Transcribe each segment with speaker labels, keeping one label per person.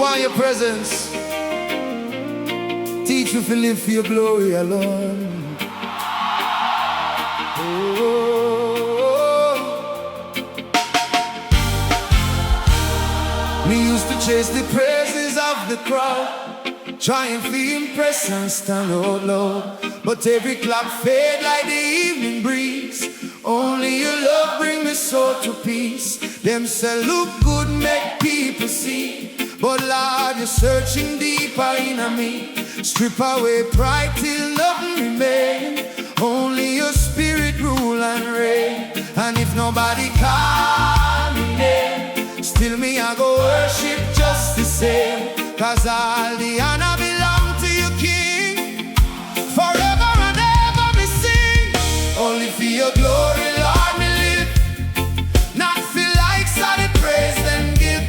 Speaker 1: want your presence. Teach me to live for your glory alone. Me used to chase the praises of the crowd, trying to impress and stand out loud. But every clap fade like the evening breeze. Only your love bring me soul to peace. Them say look good make people see, but Lord you're searching deeper in me. Strip away pride till nothing remain. Only your spirit rule and reign. And if nobody call me name, still me I go worship just the same. Cause all the honor belong to you, King. Forever and ever me sing. Only for your glory, Lord, me live. Not feel like solid praise then give.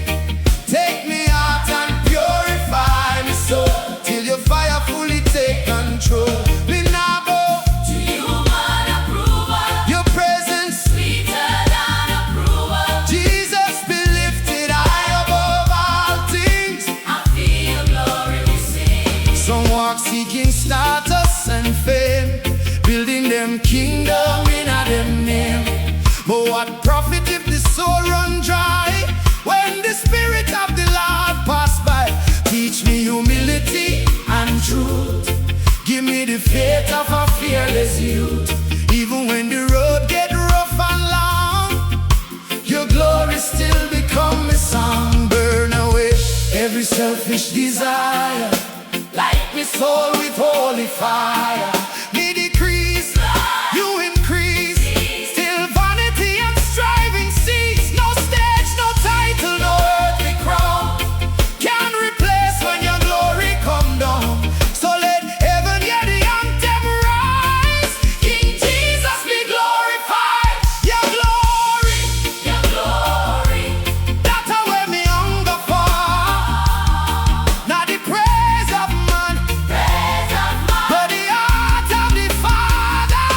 Speaker 1: Take me out and purify me soul, till your fire fully take control. Me now bow
Speaker 2: to human approval.
Speaker 1: Your presence
Speaker 2: Sweeter than approval.
Speaker 1: Jesus be lifted high above all things.
Speaker 2: I feel glory we sing.
Speaker 1: Some walk seeking status and fame, building them kingdom in a them name. But what profit if the soul run dry, when the spirit of the Lord pass by? Teach me humility and truth. Give me the faith of a fearless youth. Even when the road get rough and long, your glory still become a song. Burn away every selfish desire, light me soul with holy fire. Me decrease, you increase. Still vanity and striving cease. No stage, no title, no earthly crown can replace when your glory come down. So let heaven hear the anthem rise. King Jesus be glorified. Your glory,
Speaker 2: Your glory.
Speaker 1: that's where me hunger for. Not the praise of man,
Speaker 2: Praise of man.
Speaker 1: but the heart of the Father.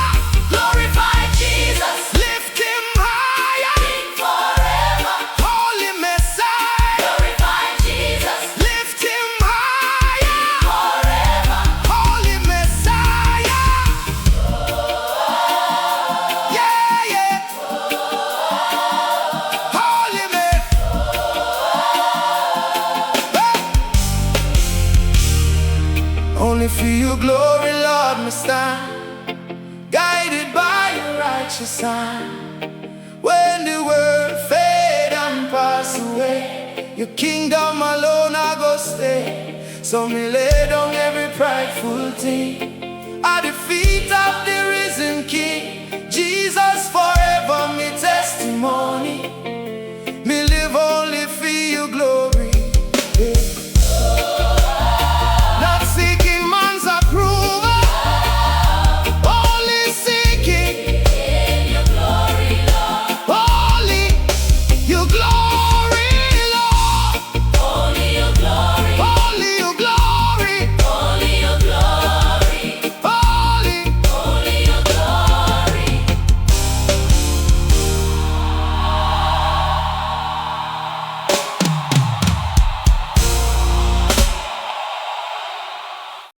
Speaker 2: Glorify Jesus.
Speaker 1: Lift him higher,
Speaker 2: King forever.
Speaker 1: Holy Messiah.
Speaker 2: Glorify Jesus.
Speaker 1: Lift him higher,
Speaker 2: Forever.
Speaker 1: Holy Messiah. Yeah, yeah. Holy Messiah. Only for your glory, Lord, me stand, guided by your righteous hand. When the world fade and pass away, your kingdom alone I go stay. So me lay down every prideful thing at the feet of the